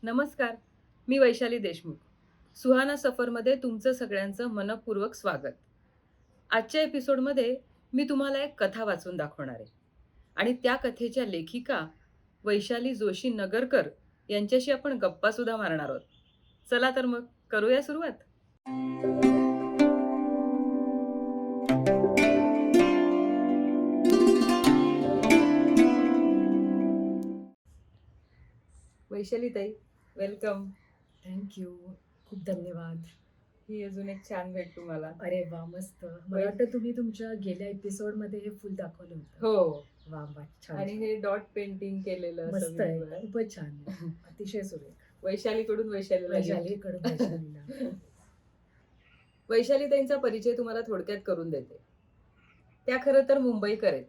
नमस्कार, मी वैशाली देशमुख. सुहाना सफरमध्ये तुमचं सगळ्यांचं मनःपूर्वक स्वागत. आजच्या एपिसोडमध्ये मी तुम्हाला एक कथा वाचून दाखवणार आहे आणि त्या कथेच्या लेखिका वैशाली जोशी नगरकर यांच्याशी आपण गप्पासुद्धा मारणार आहोत. चला तर मग करूया सुरुवात. वैशाली ताई, वेलकम. Thank you. खूप धन्यवाद. ही अजून एक छान भेट तुम्हाला. अरे वा, मस्त. मला वाटतं तुम्ही तुमच्या गेल्या एपिसोडमध्ये हे फुल दाखवलं होतं. हो, वा वा, छान आणि छान. हे डॉट पेंटिंग केलेलं असं मस्त आहे, वेगवेगळं. खूपच छान आहे. अतिशय सुरेख. वैशालीकडून वैशालीला gift. वैशालीकडून वैशालीला. वैशालीताईंचा परिचय तुम्हाला थोडक्यात करून देते. त्या खरं तर मुंबईकर आहेत.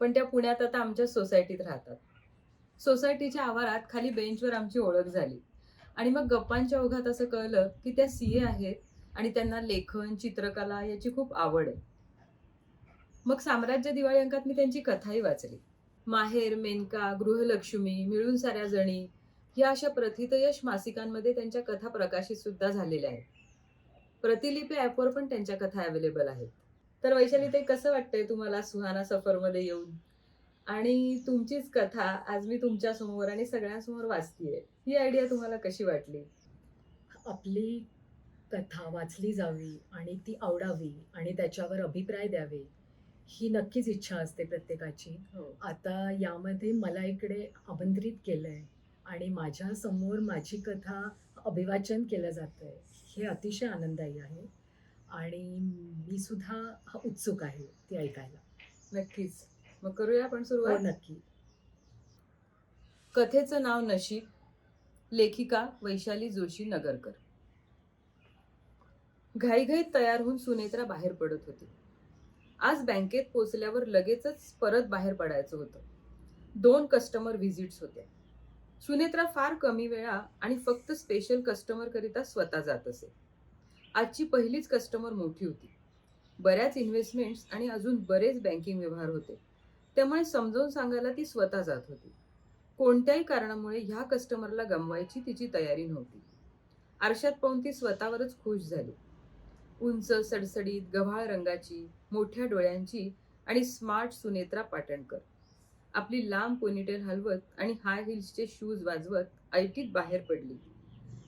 पण त्या पुण्यात आता आमच्या सोसायटीत राहतात. सोसायटीच्या आवारात खाली बेंचवर आमची ओळख झाली आणि मग गप्पांच्या ओघात असं कळलं की त्या सीए आहेत आणि त्यांना लेखन, चित्रकला याची खूप आवड आहे. मग साम्राज्य दिवाळी अंकात मी त्यांची कथाही वाचली. माहेर, मेनका, गृहलक्ष्मी, मिळून साऱ्या जणी या अशा प्रथितयश मासिकांमध्ये त्यांच्या कथा प्रकाशित सुद्धा झालेल्या आहेत. प्रतिलिपी ॲपवर पण त्यांच्या कथा अवेलेबल आहेत. तर वैशाली ते कसं वाटतंय तुम्हाला सुहाना सफरमध्ये येऊन? आणि तुमचीच कथा आज मी तुमच्या समोर आणि सगळ्यांसमोर वाचतीये. ही आयडिया तुम्हाला कशी वाटली? आपली कथा वाचली जावी आणि ती आवडावी आणि त्याच्यावर अभिप्राय द्यावे, ही नक्कीच इच्छा असते प्रत्येकाची. हो. आता यामध्ये मला इकडे आमंत्रित केलंय आणि माझ्या समोर माझी कथा अभिवाचन केलं जातंय. हे अतिशय आनंददायी आहे आणि मी सुद्धा उत्सुक आहे ती ऐकायला. नक्कीच. मग करूया आपण हो, सुरुवात? नक्की. कथेचं नाव नशीब. लेखिका वैशाली जोशी नगरकर. घाईघाईत तयार होऊन सुनेत्रा बाहेर पडत होती. आज बँकेत पोचल्यावर लगेचच परत बाहेर पडायचं होतं. 2 कस्टमर व्हिजिट्स होत्या. सुनेत्रा फार कमी वेळा आणि फक्त स्पेशल कस्टमर करिता स्वतः जात असे. आजची पहिलीच कस्टमर मोठी होती. बऱ्याच इन्व्हेस्टमेंट्स आणि अजून बरेच बँकिंग व्यवहार होते. त्यामुळे समजावून सांगायला ती स्वतः जात होती. कोणत्याही कारणामुळे ह्या कस्टमरला गमवायची तिची तयारी नव्हती. आरशात पाहून ती स्वतःवरच खुश झाली. उंच, सडसडीत, गव्हाळ रंगाची, मोठ्या डोळ्यांची आणि स्मार्ट सुनेत्रा पाटणकर. आपली लांब पोनीटेल हलवत आणि हाय हिल्सचे शूज वाजवत ऐटीत बाहेर पडली.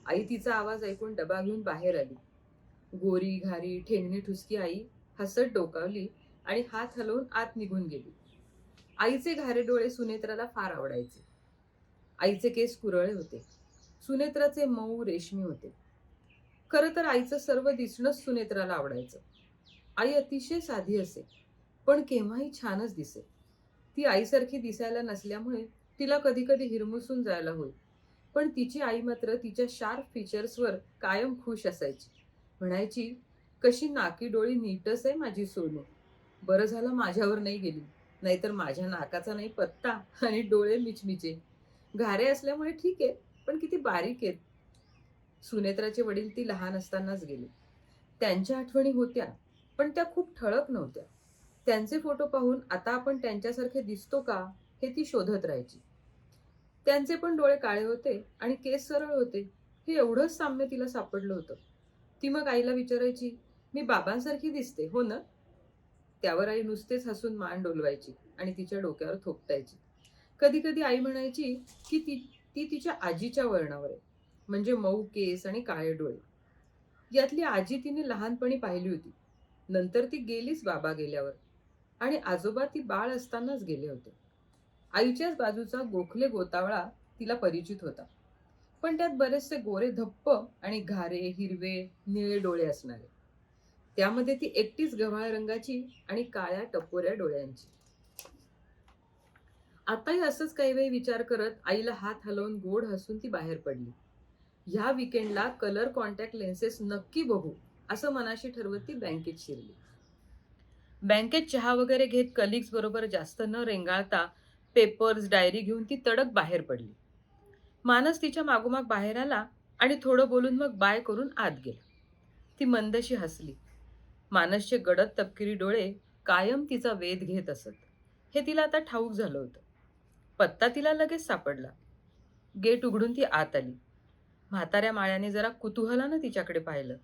आई तिचा आवाज ऐकून डबा घेऊन बाहेर आली. गोरी घारी ठेंगणी ठुसकी आई हसत डोकावली आणि हात हलवून आत निघून गेली. आईचे घारे डोळे सुनेत्राला फार आवडायचे. आईचे केस कुरळे होते. सुनेत्राचे मऊ रेशमी होते. खरं तर आईचं सर्व दिसणंच सुनेत्राला आवडायचं. आई अतिशय साधी असे, पण केव्हाही छानच दिसे. ती आईसारखी दिसायला नसल्यामुळे तिला कधी कधी हिरमुसून जायला होई. पण तिची आई मात्र तिच्या शार्प फीचर्सवर कायम खुश असायची. म्हणायची, कशी नाकी डोळी नीटच आहे माझी सोनू. बरं झालं माझ्यावर नाही गेली, नाहीतर माझ्या नाकाचा नाही पत्ता आणि डोळे मिचमिचे. घारे असल्यामुळे ठीक आहे, पण किती बारीक आहेत. सुनेत्राचे वडील ती लहान असतानाच गेले. त्यांच्या आठवणी होत्या, पण त्या खूप ठळक नव्हत्या. त्यांचे फोटो पाहून आता आपण त्यांच्यासारखे दिसतो का हे ती शोधत राहायची. त्यांचे पण डोळे काळे होते आणि केस सरळ होते. हे एवढंच साम्य तिला सापडलं होतं. ती मग आईला विचारायची, मी बाबांसारखी दिसते हो ना? त्यावर आई नुसतेच हसून मान डोलवायची आणि तिच्या डोक्यावर थोपटायची. कधी कधी आई म्हणायची की ती तिच्या आजीच्या वळणावर आहे, म्हणजे मऊ केस आणि काळे डोळे. यातली आजी तिने लहानपणी पाहिली होती. नंतर ती गेलीच बाबा गेल्यावर, आणि आजोबा ती बाळ असतानाच गेले होते. आईच्याच बाजूचा गोखले गोतावळा तिला परिचित होता, पण त्यात बरेचसे गोरे धप्प आणि घारे, हिरवे, निळे डोळे असणारे. त्यामध्ये ती एकटीच गव्हाळ रंगाची आणि काळ्या टपोऱ्या डोळ्यांची. आताही असंच काही वेळ विचार करत आईला हात हलवून गोड हसून ती बाहेर पडली. ह्या विकेंडला कलर कॉन्टॅक्ट लेन्सेस नक्की बघू असं मनाशी ठरवत ती बँकेत शिरली. बँकेत चहा वगैरे घेत कलिग्स बरोबर जास्त न रेंगाळता पेपर्स, डायरी घेऊन ती तडक बाहेर पडली. मानस तिच्या मागोमाग बाहेर आला आणि थोडं बोलून मग बाय करून आत गेला. ती मंदशी हसली. मानसचे गडद तपकिरी डोळे कायम तिचा वेध घेत असत. हे तिला आता ठाऊक झालं होतं. पत्ता तिला लगेच सापडला. गेट उघडून ती आत आली. म्हाताऱ्या माळ्याने जरा कुतूहलानं तिच्याकडे पाहिलं.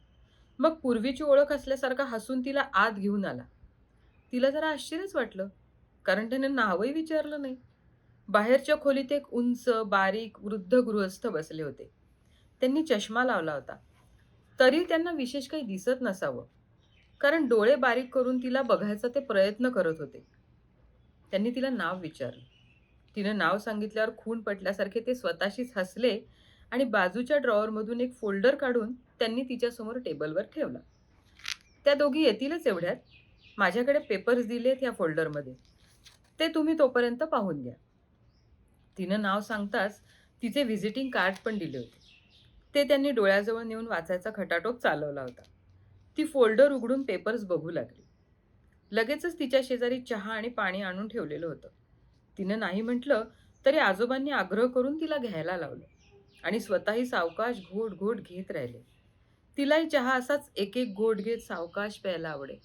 मग पूर्वीची ओळख असल्यासारखा हसून तिला आत घेऊन आला. तिला जरा आश्चर्यच वाटलं, कारण त्याने नावही विचारलं नाही. बाहेरच्या खोलीत एक उंच, बारीक, वृद्ध गृहस्थ बसले होते. त्यांनी चष्मा लावला होता. तरी त्यांना विशेष काही दिसत नसावं, कारण डोळे बारीक करून तिला बघायचा ते प्रयत्न करत होते. त्यांनी तिला नाव विचारलं. तिनं नाव सांगितल्यावर खून पटल्यासारखे ते स्वतःशीच हसले आणि बाजूच्या ड्रॉवरमधून एक फोल्डर काढून त्यांनी तिच्यासमोर टेबलवर ठेवला. त्या दोघी येतीलच एवढ्यात. माझ्याकडे पेपर्स दिलेत या फोल्डरमध्ये. ते तुम्ही तोपर्यंत पाहून घ्या. तिनं नाव सांगताच तिचे व्हिजिटिंग कार्ड पण दिले होते. ते त्यांनी डोळ्याजवळ नेऊन वाचायचा खटाटोप चालवला होता. ती फोल्डर उघडून पेपर्स बघू लागली. लगेचच तिच्या शेजारी चहा आणि पाणी आणून ठेवलेलं होतं. तिनं नाही म्हटलं तरी आजोबांनी आग्रह करून तिला घ्यायला लावलं आणि स्वतःही सावकाश घोट घोट घेत राहिले. तिलाही चहा असाच एक एक घोट घेत सावकाश प्यायला आवडे.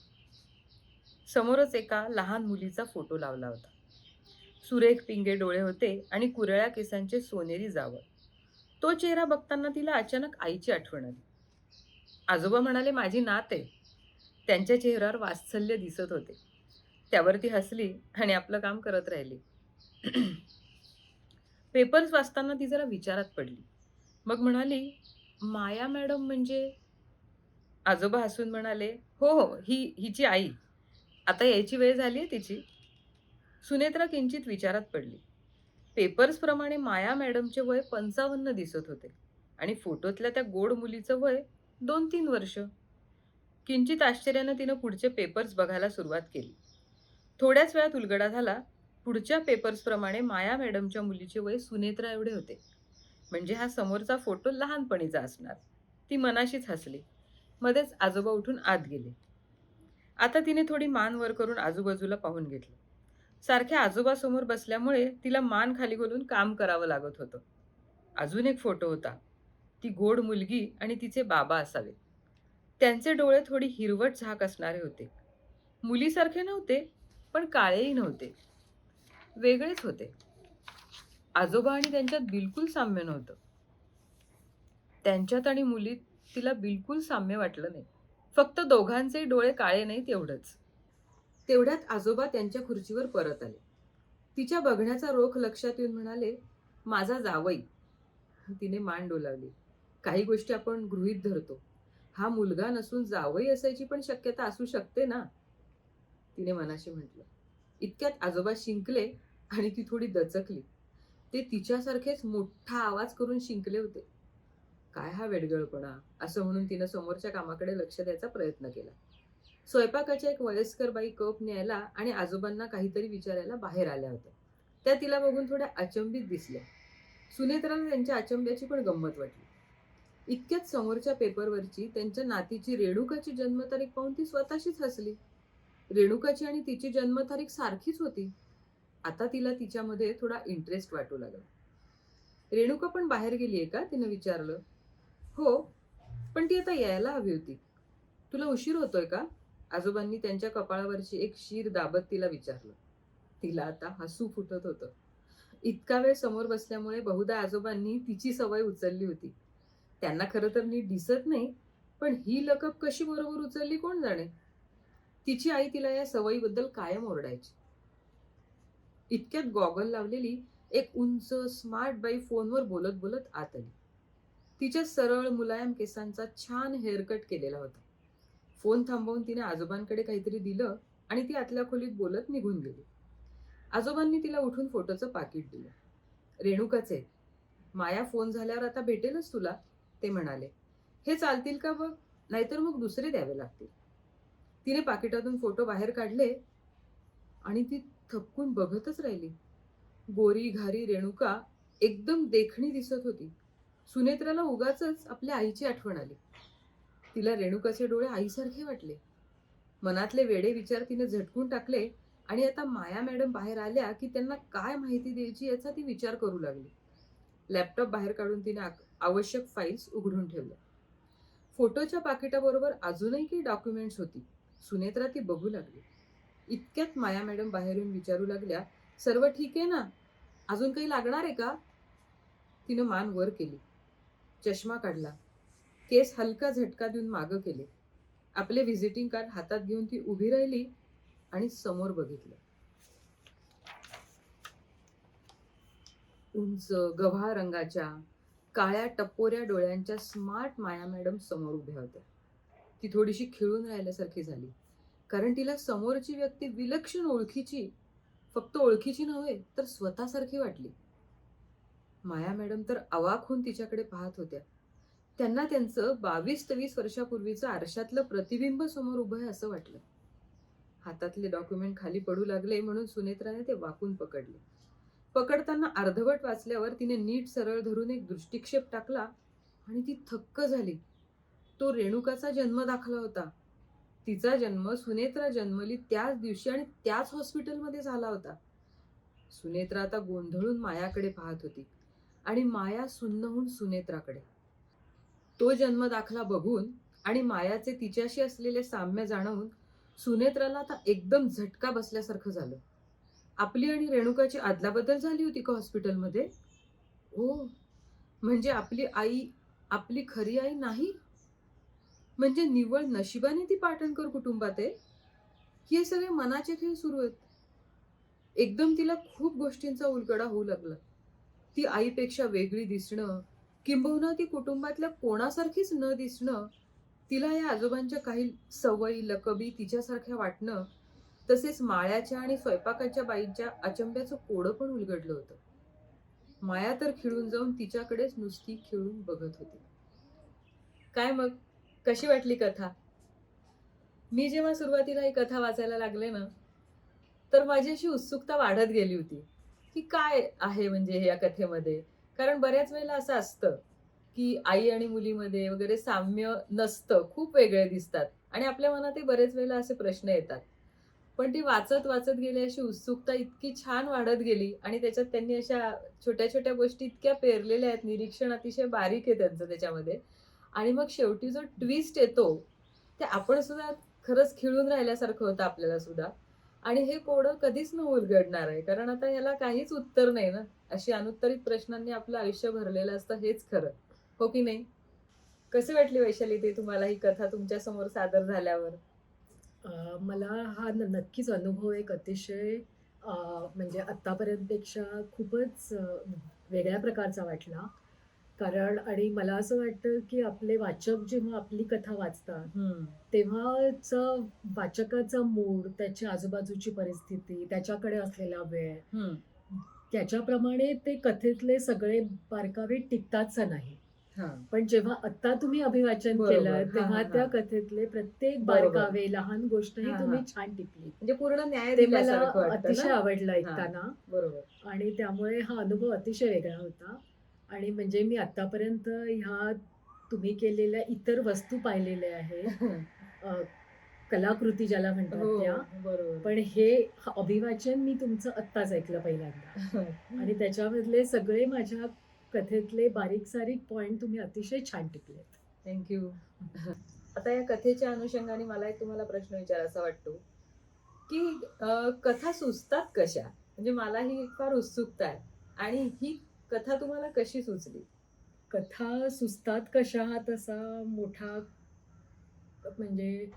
समोरच एका लहान मुलीचा फोटो लावला होता. सुरेख पिंगे डोळे होते आणि कुरळ्या केसांचे सोनेरी जावळ. तो चेहरा बघताना तिला अचानक आईची आठवण आली. आजोबा म्हणाले, माझी नात आहे. त्यांच्या चेहऱ्यावर वात्सल्य दिसत होते. त्यावर ती हसली आणि आपलं काम करत राहिली. पेपर्स वाचताना ती जरा विचारात पडली. मग म्हणाली, माया मॅडम म्हणजे? आजोबा हसून म्हणाले, हो हो, हिची आई. आता यायची वेळ झाली आहे तिची. सुनेत्रा किंचित विचारात पडली. पेपर्सप्रमाणे माया मॅडमचे वय 55 दिसत होते आणि फोटोतल्या त्या गोड मुलीचं वय 2-3 वर्ष. किंचित आश्चर्यानं तिनं पुढचे पेपर्स बघायला सुरुवात केली. थोड्याच वेळात उलगडा झाला. पुढच्या पेपर्सप्रमाणे माया मॅडमच्या मुलीचे वय सुनेत्रा एवढे होते. म्हणजे हा समोरचा फोटो लहानपणीचा असणार. ती मनाशीच हसली. मध्येच आजोबा उठून आत गेले. आता तिने थोडी मान वर करून आजूबाजूला पाहून घेतलं. सारख्या आजोबासमोर बसल्यामुळे तिला मान खाली घालून काम करावं लागत होतं. अजून एक फोटो होता. ती गोड मुलगी आणि तिचे बाबा असावे. त्यांचे डोळे थोडी हिरवट झाक असणारे होते. मुलीसारखे नव्हते, पण काळेही नव्हते. वेगळेच होते. आजोबा आणि त्यांच्यात बिलकुल साम्य नव्हतं. त्यांच्यात आणि मुलीत तिला बिलकुल साम्य वाटलं नाही. फक्त दोघांचेही डोळे काळे नाहीत एवढंच. तेवढ्यात आजोबा त्यांच्या खुर्चीवर परत आले. तिच्या बघण्याचा रोख लक्षात येऊन म्हणाले, माझा जावई. तिने मान डोलावली. काही गोष्टी आपण गृहीत धरतो. हा मुलगा नसून जावई असायची पण शक्यता असू शकते ना, तिने मनाशी म्हटलं. इतक्यात आजोबा शिंकले आणि ती थोडी दचकली. ते तिच्यासारखेच मोठा आवाज करून शिंकले होते. काय हा वेडगळपणा, असं म्हणून तिनं समोरच्या कामाकडे लक्ष द्यायचा प्रयत्न केला. स्वयंपाकाच्या एक वयस्कर बाई कप न्यायला आणि आजोबांना काहीतरी विचारायला बाहेर आल्या होत्या. त्या तिला बघून थोड्या अचंबित दिसल्या. सुनेत्राला त्यांच्या अचंब्याची पण गंमत वाटली. इतक्यात समोरच्या पेपरवरची त्यांच्या नातीची रेणुकाची जन्मतारीख पाहून ती स्वतःशीच हसली. रेणुकाची आणि तिची जन्मतारीख सारखीच होती. आता तिला तिच्यामध्ये थोडा इंटरेस्ट वाटू लागला. रेणुका पण बाहेर गेलीये का, तिनं विचारलं. हो, पण ती आता यायला हवी होती. तुला उशीर होतोय का, आजोबांनी त्यांच्या कपाळावरची एक शीर दाबत तिला विचारलं. तिला आता हसू फुटत होतं. इतका वेळ समोर बसल्यामुळे बहुधा आजोबांनी तिची सवय उचलली होती. त्यांना खरं तर नीट दिसत नाही, पण ही लकब कशी बरोबर उचलली कोण जाणे. तिची आई तिला या सवयीबद्दल कायम ओरडायची. इतक्यात गॉगल लावलेली एक उंच स्मार्ट बाई फोनवर बोलत बोलत आत आली. तिच्या सरळ मुलायम केसांचा छान हेअरकट केलेला होता. फोन थांबवून तिने आजोबांकडे काहीतरी दिलं आणि ती आतल्या खोलीत बोलत निघून गेली. आजोबांनी तिला उठून फोटोचं पाकिट दिलं. रेणुकाचे. माया फोन झाल्यावर आता भेटेलच तुला, ते म्हणाले. हे चालतील का बघ, नाहीतर मग दुसरे द्यावे लागतील. तिने पाकिटातून फोटो बाहेर काढले आणि ती थपकून बघतच राहिली. गोरी घारी रेणुका एकदम देखणी दिसत होती. सुनेत्राला उगाचच आपल्या आईची आठवण आली. तिला रेणुकाचे डोळे आईसारखे वाटले. मनातले वेडे विचार तिने झटकून टाकले आणि आता माया मॅडम बाहेर आल्या की त्यांना काय माहिती द्यायची याचा ती विचार करू लागली. लॅपटॉप बाहेर काढून तिने आवश्यक फाईल्स उघडून ठेवल्या. फोटोच्या पाकिटाबरोबर अजूनही काही डॉक्युमेंट्स होती. सुनेत्रा ती बघू लागली. इतक्यात माया मॅडम बाहेरून विचारू लागल्या, सर्व ठीक आहे ना, अजून काही लागणार आहे का. तिनं मान वर केली, चष्मा काढला, केस हलका झटका देऊन मागं केले. आपले व्हिजिटिंग कार्ड हातात घेऊन ती उभी राहिली आणि समोर बघितलं. उंच गव्हाळ रंगाच्या काळ्या टपोऱ्या डोळ्यांच्या स्मार्ट माया मॅडम समोर उभ्या होत्या. ती थोडीशी खिळून राहिल्यासारखी झाली, कारण तिला समोरची व्यक्ती विलक्षण ओळखीची, फक्त ओळखीची नव्हे तर स्वतःसारखी वाटली. माया मॅडम तर अवाक होऊन तिच्याकडे पाहत होत्या. त्यांना त्यांचं 22-23 वर्षापूर्वीचं आरशातलं प्रतिबिंब समोर उभं आहे असं वाटलं. हातातले डॉक्युमेंट खाली पडू लागले म्हणून सुनेत्राने ते वाकून पकडले. पकडताना अर्धवट वाचल्यावर तिने नीट सरळ धरून एक दृष्टिक्षेप टाकला आणि ती थक्क झाली. तो रेणुकाचा जन्म दाखला होता. तिचा जन्म सुनेत्रा जन्मली त्याच दिवशी आणि त्याच हॉस्पिटलमध्ये झाला होता. सुनेत्रा आता गोंधळून मायाकडे पाहत होती आणि माया सुन्न होऊन सुनेत्राकडे. तो जन्म दाखला बघून आणि मायाचे तिच्याशी असलेले साम्य जाणवून सुनेत्राला आता एकदम झटका बसल्यासारखं झालं. आपली आणि रेणुकाची अदलाबदल झाली होती का हॉस्पिटलमध्ये? हो, म्हणजे आपली आई आपली खरी आई नाही? म्हणजे निव्वळ नशिबाने ती पाटणकर कुटुंबात आहे? हे सगळे मनाचे खेळ सुरू आहेत. एकदम तिला खूप गोष्टींचा उलगडा होऊ लागला. ती आईपेक्षा वेगळी दिसणं, किंबहुना ती कुटुंबातल्या कोणासारखीच न दिसणं, तिला या आजोबांच्या काही सवयी लकबी तिच्यासारख्या वाटणं, तसेच माळ्याच्या आणि स्वयंपाकाच्या बाईंच्या अचंब्याचं कोडं पण उलगडलं होतं. माया तर खिळून जाऊन तिच्याकडेच नुसती खिळून बघत होती. काय मग, कशी वाटली कथा? मी जेव्हा सुरुवातीला ही कथा वाचायला लागले ना, तर माझी अशी उत्सुकता वाढत गेली होती, की काय आहे म्हणजे हे या कथेमध्ये? कारण बऱ्याच वेळेला असं असतं, की आई आणि मुलीमध्ये वगैरे साम्य नसतं, खूप वेगळे दिसतात आणि आपल्या मनातही बरेच वेळेला असे प्रश्न येतात. पण ती वाचत गेली अशी उत्सुकता इतकी छान वाढत गेली आणि त्याच्यात त्यांनी अशा छोट्या-छोट्या गोष्टी इतक्या पेरलेल्या आहेत, निरीक्षण अतिशय बारीक आहे त्यांचं त्याच्यामध्ये आणि मग शेवटी जो ट्विस्ट येतो, ते आपण सुद्धा खरंच खिळून राहिल्यासारखं होतं आपल्याला सुद्धा. आणि हे कोडं कधीच न उलगडणार आहे. कारण आता ह्याला काहीच उत्तर नाही ना. अशी अनुत्तरित प्रश्नांनी आपलं आयुष्य भरलेलं असतं हेच खरं. हो की नाही? कशी वाटली वैशाली ते तुम्हाला ही कथा तुमच्या समोर सादर झाल्यावर? मला हा नक्कीच अनुभव एक अतिशय अ, म्हणजे आत्तापर्यंतपेक्षा खूपच वेगळ्या प्रकारचा वाटला. कारण आणि मला असं वाटतं, की आपले वाचक जेव्हा आपली कथा वाचतात, हं. तेव्हाचा वाचकाचा मूड, त्याची आजूबाजूची परिस्थिती, त्याच्याकडे असलेला वेळ, हं. त्याच्याप्रमाणे ते कथेतले सगळे बारकावे टिकतातच नाही. हां. पण जेव्हा आत्ता तुम्ही अभिवाचन बरोबर. केलं, हां, तेव्हा हां, त्या हां. कथेतले प्रत्येक बरोबर. बारकावे, लहान गोष्टही हां, तुम्ही हां. छान टिपलीत. म्हणजे पूर्ण न्याय ते मला दिल्यासारखं वाटतं ना? अतिशय आवडलं हां. ऐकताना बरोबर. आणि त्यामुळे हा अनुभव अतिशय वेगळा होता आणि म्हणजे मी आत्तापर्यंत ह्या तुम्ही केलेल्या इतर वस्तू पाहिलेल्या आहेत. अ, कलाकृती ज्याला म्हणतात हो, त्या. बरोबर. पण हे अभिवाचन मी तुमचं आत्ताच ऐकलं पहिल्यांदा आणि त्याच्यामधले सगळे माझ्या कथेतले बारीक-सारीक पॉइंट तुम्ही अतिशय छान टिपलेत. Thank you. आता या कथेच्या अनुषंगाने मला एक तुम्हाला प्रश्न विचारायचा वाटतो, की कथा सुचतात कशा? म्हणजे मला ही एक फार उत्सुकता आहे आणि ही कथा तुम्हाला कशी सुचली? कथा सुचतात कशा हा तसा मोठा म्हणजे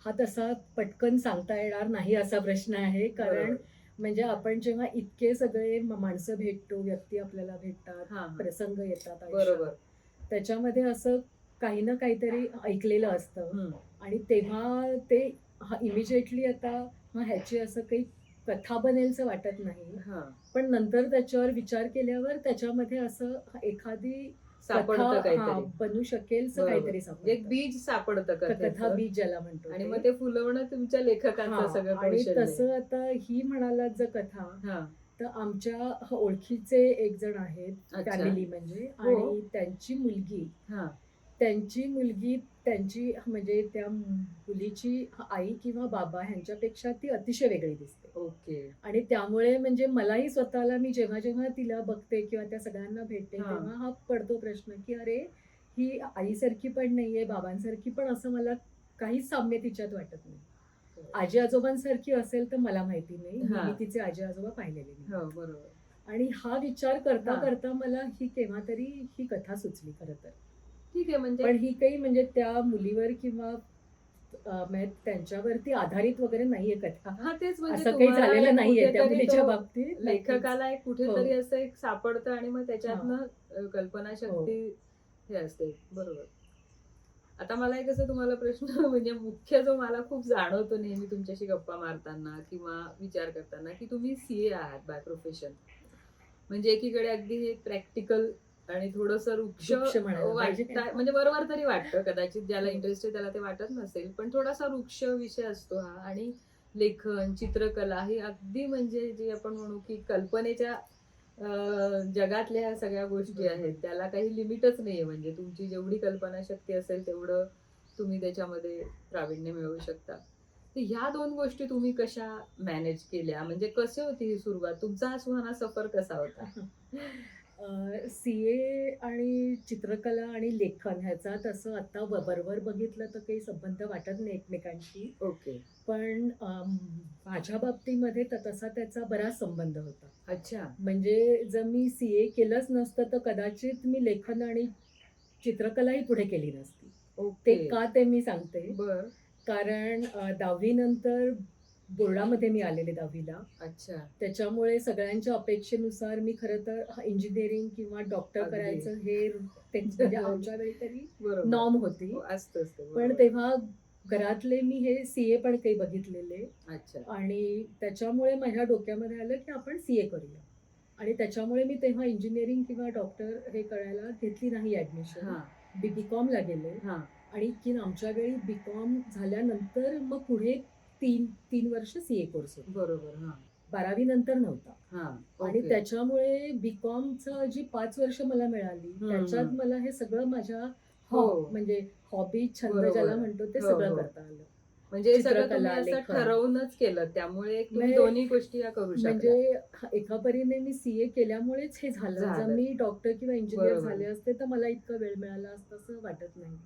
हा तसा पटकन सांगता येणार नाही असा प्रश्न आहे. कारण बरोबर. म्हणजे आपण जेव्हा इतके सगळे माणसं भेटतो, व्यक्ती आपल्याला भेटतात, हां, हां. प्रसंग येतात बरोबर. आयुष्यात, त्याच्यामध्ये असं काही ना काहीतरी ऐकलेलं असतं हं. आणि तेव्हा ते इमिजिएटली आता ह्याची असं काही कथा बनेलचं वाटत नाही. हां. पण नंतर त्याच्यावर विचार केल्यावर त्याच्यामध्ये असं एखादी कथा सापडतं काहीतरी. बनू शकेलचं बरोबर. काहीतरी म्हणजे एक सापडतं. बीज सापडतं कथा कथेचं बीज ज्याला म्हणतो आणि ते. मग ते फुलवणं तुमच्या लेखकाचं हां. सगळं आणि कौशल्य आहे. तसं आता ही म्हणालात जर कथा, हां. तर आमच्या ओळखीचे एक जण आहेत, अच्छा. फॅमिली म्हणजे हो. आणि हां. त्यांची मुलगी त्यांची म्हणजे त्या मुलीची आई किंवा बाबा ह्यांच्यापेक्षा ती अतिशय वेगळी दिसते. ओके. आणि त्यामुळे म्हणजे मलाही स्वतःला मी जेव्हा तिला बघते किंवा त्या सगळ्यांना भेटते, हां. तेव्हा हा पडतो प्रश्न, की अरे, ही आईसारखी पण नाहीये, बाबांसारखी पण असं मला काहीच साम्य तिच्यात वाटत नाही. आजी-आजोबांसारखी असेल तर मला माहिती नाही. मी हां. तिचे आजी-आजोबा पाहिलेले नाही. हो, बरोबर. आणि हा विचार करता हा. करता मला ही केव्हा तरी ही कथा सुचली खरं तर. ठीक आहे म्हणजे पण ही काही म्हणजे त्या मुलीवर किंवा म्हणजे त्यांच्यावरती आधारित वगैरे नाहीये कथा. हा तेच म्हणजे असं काही तुम्हाला झालेलं एक नाहीये त्या कुठेतरी मुलीच्या तो बाबतीत. नक्कीच. लेखकाला एक हो. कुठेतरी असं एक सापडतं आणि मग हां. त्याच्यातनं हो. कल्पनाशक्ती हे असते. बरोबर. आता मला एक असं तुम्हाला प्रश्न म्हणजे मुख्य जो मला खूप जाणवतो नेहमी तुमच्याशी गप्पा मारताना किंवा विचार करताना, की तुम्ही सीए आहात बाय प्रोफेशन. म्हणजे एकीकडे अगदी हे प्रॅक्टिकल आणि थोडंसं रुक्ष वृक्ष म्हणायला पाहिजे. वाटतं म्हणजे बरोबर तरी वाटतं. कदाचित ज्याला हो. इंटरेस्ट आहे त्याला ते वाटत नसेल. पण थोडासा रुक्ष विषय असतो हा आणि लेखन, चित्रकला ही अगदी म्हणजे जी आपण म्हणू की कल्पनेच्या जगातल्या ह्या सगळ्या गोष्टी बरोबर. आहेत. त्याला काही लिमिटच नाहीये म्हणजे तुमची जेवढी कल्पनाशक्ती असेल तेवढं तुम्ही त्याच्यामध्ये प्रावीण्य मिळवू शकता. तर ह्या 2 गोष्टी तुम्ही कशा मॅनेज केल्या? म्हणजे कशी होती ही सुरुवात? तुमचा हा सुहाना सफर कसा होता? सीए आणि चित्रकला आणि लेखन ह्याचा तसं आता बरोबर बघितलं तर काही संबंध वाटत नाही एकमेकांशी. ओके. पण माझ्या बाबतीमध्ये तसा त्याचा बराच संबंध होता. अच्छा. म्हणजे जर मी सीए केलंच नसतं तर कदाचित मी लेखन आणि चित्रकलाही पुढे केली नसती. ते ओके. का ते मी सांगते. बरं. कारण 10वी नंतर बोर्डामध्ये मी आलेले 10वीला. अच्छा. त्याच्यामुळे सगळ्यांच्या अपेक्षेनुसार मी खरं तर इंजिनिअरिंग किंवा डॉक्टर अगदी. करायचं हे म्हणजे आमच्या वेळी तरी बरोबर. नॉर्म होती. हो, असतंच ते. पण बरोबर. तेव्हा घरातले मी हे सीए पण काही बघितलेले अच्छा. आणि त्याच्यामुळे माझ्या डोक्यामध्ये आलं की आपण सीए करूया. आणि त्याच्यामुळे मी तेव्हा इंजिनिअरिंग किंवा डॉक्टर हे करायला घेतली नाही ॲडमिशन. हां. बी-कॉमला गेले हां. आणि की आमच्या वेळी बी-कॉम झाल्यानंतर मग पुढे 3 वर्ष सीए कोर्स होता. बरोबर. हां. 12वी नंतर नव्हता. हां. आणि ओके. त्याच्यामुळे बी-कॉमचं जी 5 वर्ष मला मिळाली, त्याच्यात हं. मला हे सगळं माझ्या हो. म्हणजे हॉबी, छंद ज्याला बरोबर. म्हणतो ते हो, सगळं हो. करता आलं. म्हणजे हे सगळं तुम्ही चित्रकला, असं लेखन. ठरवूनच केलं. त्यामुळे एक तुम्ही म्हणजे दोन्ही गोष्टी या करू म्हणजे शकला. एका परीने मी सीए केल्यामुळेच हे झालं. जर झालं. मी डॉक्टर किंवा इंजिनिअर बरोबर. झाले असते, तर मला इतका वेळ मिळाला असता असं वाटत नाही.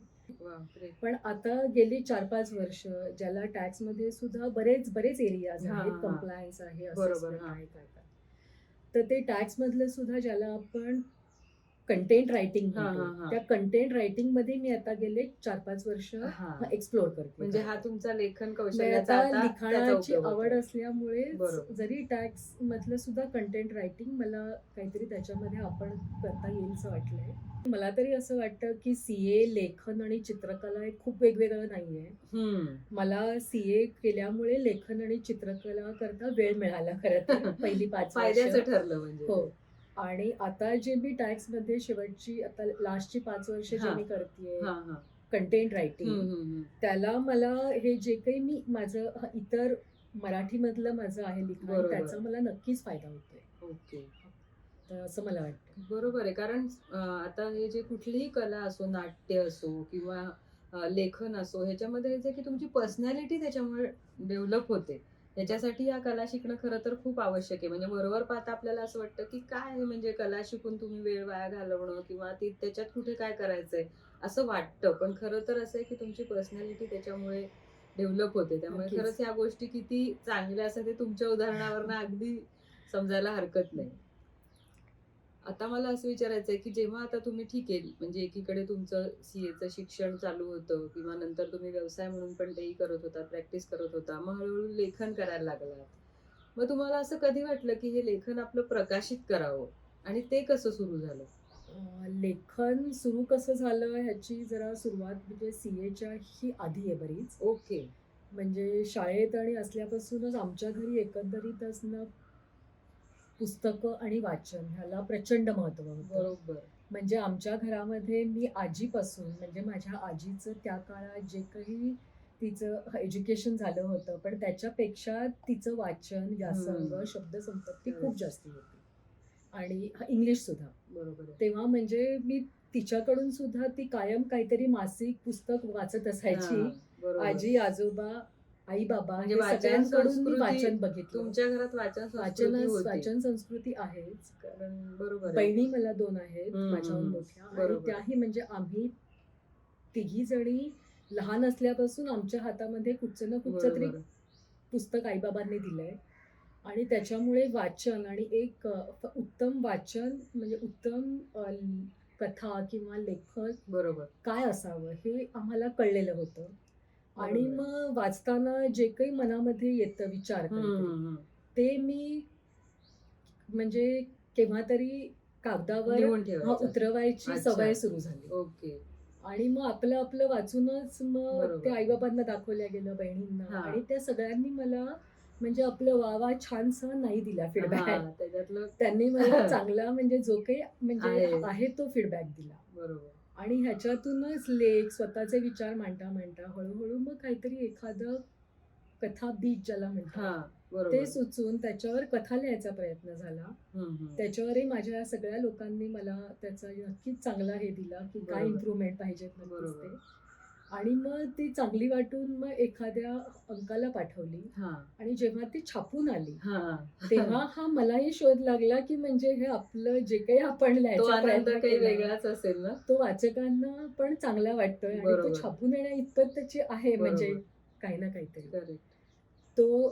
बापरे! पण आता गेली 4-5 वर्ष ज्याला टॅक्समध्ये सुद्धा बरेच एरियाज हां, आहेत, हां, हां. कम्प्लायन्स आहे, बरोबर. असेसमेंट हां. आहे, काय-काय. तर ते टॅक्समधलं सुद्धा ज्याला आपण कंटेंट रायटिंग हां, म्हणतो. हां, हां. त्या कंटेंट रायटिंगमध्ये मी आता गेले 4-5 वर्ष हां. एक्सप्लोर करते म्हणजे खरं हा तर. तुमचा लेखन म्हणजे कौशल्याचा आता आता त्याचा लिखाणाची उपयोग आवड होतोय. असल्यामुळेच बरोबर. जरी टॅक्समधलं सुद्धा कंटेंट रायटिंग मला काहीतरी त्याच्यामध्ये आपण करता येईलचं वाटलंय. मला तरी असं वाटतं, की सीए, लेखन आणि चित्रकला हे खूप वेगवेगळं नाहीये. हं. मला सीए केल्यामुळे लेखन आणि चित्रकला करता वेळ मिळाला खरं तर पहिली 5 वर्ष. फायद्याचं ठरलं म्हणजे हो. ते. आणि आता जे मी टॅक्समध्ये शेवटची आता लास्टची 5 वर्ष जे हां. मी करतेय हां, हां. कंटेंट हं, रायटिंग, हं, हं. त्याला मला हे जे काही मी माझं इतर मराठीमधलं माझं आहे लिखाण, बरोबर. त्याचा मला नक्कीच फायदा होतोय. ओके. तर असं मला वाटतं. बरोबर आहे. कारण आता हे जे कुठलीही कला असो, नाट्य असो किंवा लेखन असो, ह्याच्यामध्ये जे की तुमची पर्सनॅलिटी त्याच्यामुळे डेव्हलप होते. त्याच्यासाठी या कला शिकणं खरं तर खूप आवश्यक आहे. म्हणजे वरवर पाहता आपल्याला असं वाटतं, की काय आहे म्हणजे कला शिकून तुम्ही वेळ वाया घालवणं किंवा ती त्याच्यात कुठे काय करायचंय, असं वाटतं. पण खरं तर असं आहे, की तुमची पर्सनॅलिटी त्याच्यामुळे डेव्हलप होते. त्यामुळे नक्कीच. खरंच ह्या गोष्टी किती चांगल्या असतात ते तुमच्या उदाहरणावरून अगदी समजायला हरकत नाही. आता मला असं विचारायचंय, की जेव्हा आता तुम्ही ठीक आहे, म्हणजे एकीकडे तुमचं सीएचं शिक्षण चालू होतं किंवा नंतर तुम्ही व्यवसाय म्हणून पण तेही करत होता, प्रॅक्टिस करत होता. मग हळू-हळू लेखन करायला लागलात. मग तुम्हाला असं कधी वाटलं, की हे लेखन आपलं प्रकाशित करावं आणि ते कसं सुरू झालं? लेखन सुरू कसं झालं ह्याची जरा सुरुवात म्हणजे सीएच्या ही आधी आहे बरीच. ओके. म्हणजे शाळेत आणि असल्यापासूनच आमच्या घरी एकंदरीतच ना पुस्तकं आणि वाचन ह्याला प्रचंड महत्त्व होतं. बरोबर. म्हणजे आमच्या घरामध्ये मी आजीपासून म्हणजे माझ्या आजीचं त्या काळात जे काही तिचं एज्युकेशन झालं होतं, पण त्याच्यापेक्षा तिचं वाचन, व्यासंग, हं. शब्दसंपत्ती खूप करेक्ट. जास्ती होती आणि इंग्लिशसुद्धा. बरोबर आहे. तेव्हा म्हणजे मी तिच्याकडून सुद्धा ती कायम काहीतरी मासिक, पुस्तक वाचत असायची. हां, बरोबर. आजी, आजोबा, आई-बाबा म्हणजे हे वाचन सगळ्यांकडून मी संस्कृती वाचन बघितलं. तुमच्या घरात वाचन संस्कृती होती. वाचन संस्कृती आहेच. कारण बरोबर आहे. बहिणी मला 2 आहेत हं, हं, माझ्याहून हं. मोठ्या आणि बरोबर. त्याही म्हणजे आम्ही तिघी जणी लहान असल्यापासून आमच्या हातामध्ये कुठचं ना कुठचं तरी बरोबर. पुस्तक आई-बाबांनी दिलंय आणि त्याच्यामुळे वाचन आणि एक उत्तम वाचन म्हणजे उत्तम कथा किंवा लेखन बरोबर. काय असावं हे आम्हाला कळलेलं होतं. आणि बरोबर. मग वाचताना जे काही मनामध्ये येतं विचार हं, काहीतरी, हं, हं. ते मी म्हणजे केव्हा तरी कागदावर लिहून ठेवायचं. उतरवायची अच्छा. सवय सुरू झाली. ओके. आणि मग आपलं आपलं वाचूनच मग ते बरोबर. आई-बाबांना दाखवल्या गेलं, बहिणींना हां. आणि त्या सगळ्यांनी मला म्हणजे आपलं वाह, वाह छानसा नाही दिला फीडबॅक. हां, त्याच्यातलं त्यांनी मला चांगला म्हणजे जो काही म्हणजे आहे. आहे तो फीडबॅक दिला. बरोबर. आणि ह्याच्यातूनच लेख, स्वतःचे विचार मांडता-मांडता हळू-हळू मग काहीतरी एखादं कथा बीज ज्याला म्हणतात, हां, ते बरोबर. सुचवून त्याच्यावर कथा लिहायचा प्रयत्न झाला. हं, हं. त्याच्यावरही माझ्या सगळ्या लोकांनी मला त्याचा नक्कीच चांगला हे दिला, की काय बरोबर. इम्प्रूव्हमेंट पाहिजेत नक्कीच बरोबर. ते. आणि मग ती चांगली वाटून मग एखाद्या अंकाला पाठवली हां. आणि जेव्हा ती छापून आली, हां. तेव्हा हा मलाही शोध लागला, की म्हणजे हे आपलं जे काही आपण तो लिहायचा आनंद प्रयत्न काही केलाय, वेगळाच असेल ना? तो वाचकांना पण चांगला वाटतोय आणि तो बरोबर. छापून येण्याइतपत त्याची आहे म्हणजे बरोबर. काही ना काहीतरी. करेक्ट. तो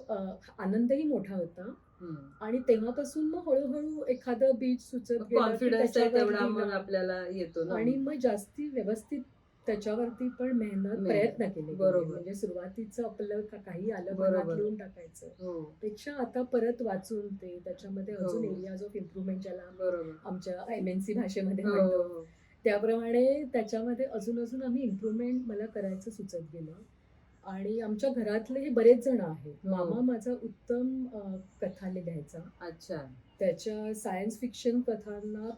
आनंदही मोठा होता. हं. आणि तेव्हापासून मग हळू-हळू एखादं बीज सुचत मग गेलं, की कॉन्फिडन्स आहे त्याच्यावर तेवढा मग लिहिलं आपल्याला येतो ना आणि मग. मग जास्ती व्यवस्थित त्याच्यावरती पण मेहनत. प्रयत्न केले गेले. बरोबर. म्हणजे सुरुवातीचं आपलं काही आलं मनात बरोबर. लिहून टाकायचं. हो. पेक्षा आता परत वाचून ते त्याच्यामध्ये अजून हो. एरियाज ऑफ इम्प्रूव्हमेंट ज्याला आम्ही बरोबर. आमच्या एम-एन-सी भाषेमध्ये हो, म्हणतो, हो. त्याप्रमाणे त्याच्यामध्ये अजून-अजून आम्ही इम्प्रूव्हमेंट मला करायचं सुचत गेलं. आणि आमच्या घरातलेही बरेच जण आहेत. हो. मामा माझा उत्तम कथा लिहायचा. अच्छा. त्याच्या सायन्स फिक्शन कथांना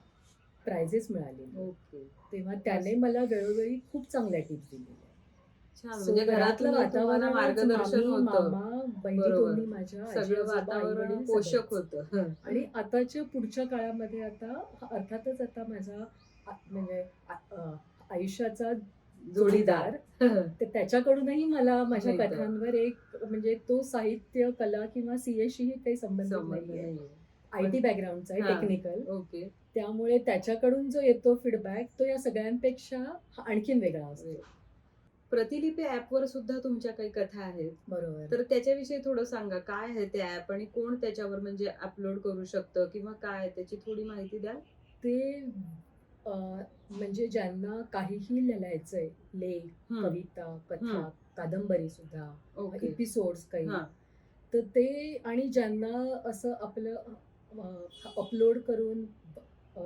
प्राइजेस मिळालेले. ओके. तेव्हा त्याने मला वेळोवेळी खूप चांगल्या टिप्स दिलेल्या. छान. सो म्हणजे घरातलं घरातूनही तुम्हाला वातावरणच मार्गदर्शन मामी, होतं. मामा, बहिणी बरोबर. दोन्ही माझ्या, सगळं आजी-आजोबा, वातावरण आई-वडील पोषक सगळेच. होतं. आणि आताच्या पुढच्या काळामध्ये आता अर्थातच आता माझा म्हणजे आयुष्याचा जोडीदार. जोडीदार, तर त्याच्याकडूनही मला माझ्या मिळतं. कथांवर एक म्हणजे तो साहित्य, कला किंवा सीएशीही काही संबंधित संबंध नाहीये. नाहीये. आय-टी बॅकग्राऊंडचा आहे, हां. टेक्निकल. ओके. त्यामुळे त्याच्याकडून जो येतो फीडबॅक तो या सगळ्यांपेक्षा आणखीन वेगळा असतो. प्रतिलिपी ॲपवर सुद्धा तुमच्या काही कथा आहेत. बरोबर. तर त्याच्याविषयी थोडं सांगा. काय आहे ते ॲप आणि कोण त्याच्यावर म्हणजे अपलोड करू शकतं किंवा काय त्याची थोडी माहिती द्याल? ते म्हणजे ज्यांना काहीही लिहायचंय, लेख, हं. कविता, कथा, कादंबरी सुद्धा, ओके. एपिसोड्स काही, हां. तर ते आणि ज्यांना असं आपलं अपलोड करून अ,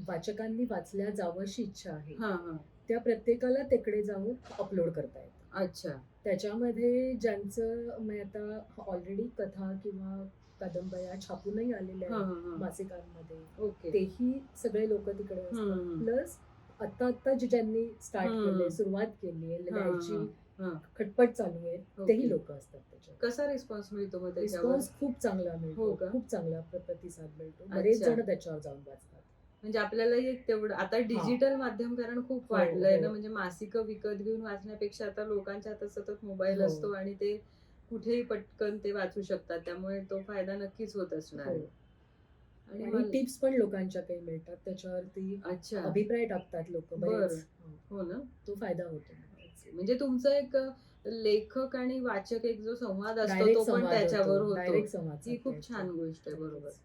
वाचकांनी वाचल्या जावंशी इच्छा आहे, हां, हां. त्या प्रत्येकाला तिकडे जाऊन अपलोड करता येतं. अच्छा. त्याच्यामध्ये ज्यांचं म्हणजे आता ऑलरेडी कथा किंवा कादंबऱ्या छापूनही आलेल्या हां, आहेत हां, हां. मासिकांमध्ये, ओके. तेही सगळे लोक तिकडे हं, असतात. हं. प्लस आता ज्यांनी स्टार्ट हं, केलंय, हं. सुरुवात केली आहे, हां, हां, लिहायची हां. हां. खटपट चालू आहे, ओके. तेही लोक असतात त्याच्यात. कसा रिस्पॉन्स मिळतो मग त्याच्यावर? रिस्पॉन्स खूप चांगला हो मिळतो, का? खूप चांगला प्रतिसाद मिळतो. बरेच अच्छा. जण त्याच्यावर जाऊन वाचतात. म्हणजे आपल्यालाही एक तेवढं आता डिजिटल माध्यम कारण खूप हो, वाढलंय हो. ना, म्हणजे मासिकं विकत घेऊन वाचण्यापेक्षा आता लोकांच्या हातात सतत मोबाईल हो. असतो आणि ते कुठेही पटकन ते वाचू शकतात. त्यामुळे तो फायदा नक्कीच होत असणार हो. आहे. आणि आणि मला टिप्स पण लोकांच्या काही मिळतात त्याच्यावरती, अच्छा. अभिप्राय टाकतात लोक बरं. बरेच. हो ना? तो फायदा होतो. म्हणजे तुमचं एक लेखक आणि वाचक एक जो संवाद असतो डायरेक्ट तो पण संवाद त्याच्यावर होतो, होतो. डायरेक्ट संवाद ही साधता खूप येतो. छान गोष्ट आहे. बरोबर. नक्कीच.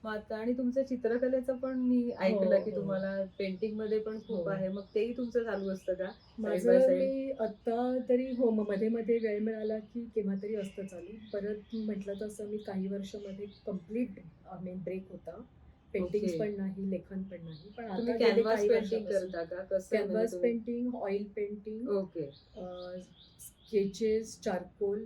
मग आता आणि तुमचं चित्रकलेचं पण मी ऐकलं की हो. तुम्हाला पेंटिंग मध्ये पण खूप हो. आहे. मग तेही तुमचं चालू असतं का? साइड बाय माझं साइड? मी आता तरी हो, मग मध्ये-मध्ये वेळ मिळाला की केव्हा तरी असतं चालू. परत म्हटलं तसं मी काही वर्षामध्ये कंप्लीट ब्रेक होता. Paintings okay. पण नाही, लेखन पण नाही. पण तुम्ही आता गेले कॅनव्हास काही पेंटिंग वर्षापासून करता का? कसं म्हणजे कॅनव्हास तुम्ही? Painting, oil painting, okay. Sketches, charcoal,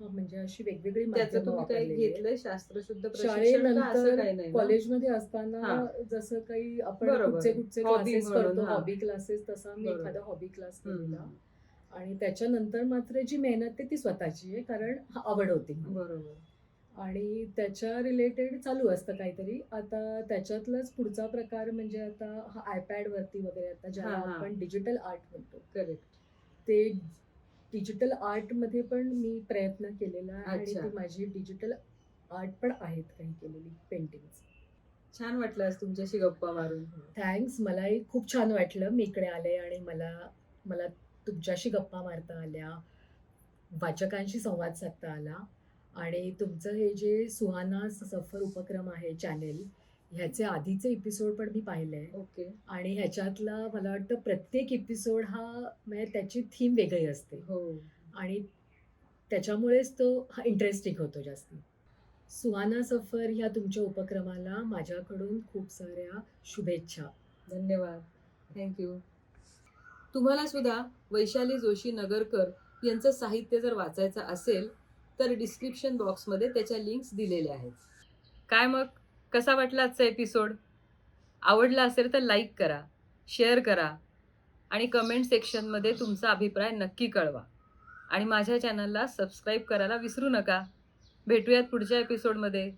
म्हणजे अशी वेगवेगळी त्याचं माध्यमं तुम्ही काही वापरलेली आहेत. घेतलंय शास्त्रशुद्ध प्रशिक्षण का असं शाळेनंतर काही नाही ना? कॉलेजमध्ये असताना हां. जसं काही आपण बरोबर. कुठचे हॉबी क्लासेस म्हणून. करतो, हां. हॉबी क्लासेस, तसा मी बरोबर. एखादा हॉबी क्लास हं, केलेला. हं. आणि त्याच्यानंतर मात्र जी मेहनत आहे ती स्वतःची आहे, कारण आवड होती म्हणून. बरोबर. आणि त्याच्या रिलेटेड चालू असतं काहीतरी. आता त्याच्यातलाच पुढचा प्रकार म्हणजे आता हा iPad वरती वगैरे आता ज्याला हां, हां. आपण डिजिटल आर्ट म्हणतो. करेक्ट. ते डिजिटल आर्टमध्ये पण मी प्रयत्न केलेला आहे आणि अच्छा. ती माझी डिजिटल आर्ट पण आहेत काही केलेली पेंटिंग्स. छान वाटलं आज तुमच्याशी गप्पा मारून. थँक्स. मलाही खूप छान वाटलं. मी इकडे आले आणि मला मला तुमच्याशी गप्पा मारता आल्या, वाचकांशी संवाद साधता आला आणि तुमचं हे जे सुहाना सफर उपक्रम आहे चॅनेल, ह्याचे आधीचे एपिसोड पण मी पाहिले. ओके. आणि ह्याच्यातला मला वाटतं प्रत्येक एपिसोड हा म्हणजे त्याची थीम वेगळी असते हो. आणि त्याच्यामुळेच तो हा इंटरेस्टिंग होतो जास्ती. सुहाना सफर ह्या तुमच्या उपक्रमाला माझ्याकडून खूप साऱ्या शुभेच्छा. धन्यवाद. थँक्यू. तुम्हाला सुद्धा वैशाली जोशी नगरकर यांचं साहित्य जर वाचायचं असेल तर डिस्क्रिप्शन बॉक्समध्ये त्याच्या लिंक्स दिलेल्या आहेत. काय मग, कसा वाटला आजचा एपिसोड? आवडला असेल तर लाईक करा, शेअर करा आणि कमेंट सेक्शनमध्ये तुमचा अभिप्राय नक्की कळवा. आणि माझ्या चॅनलला सबस्क्राईब करायला विसरू नका. भेटूयात पुढच्या एपिसोडमध्ये.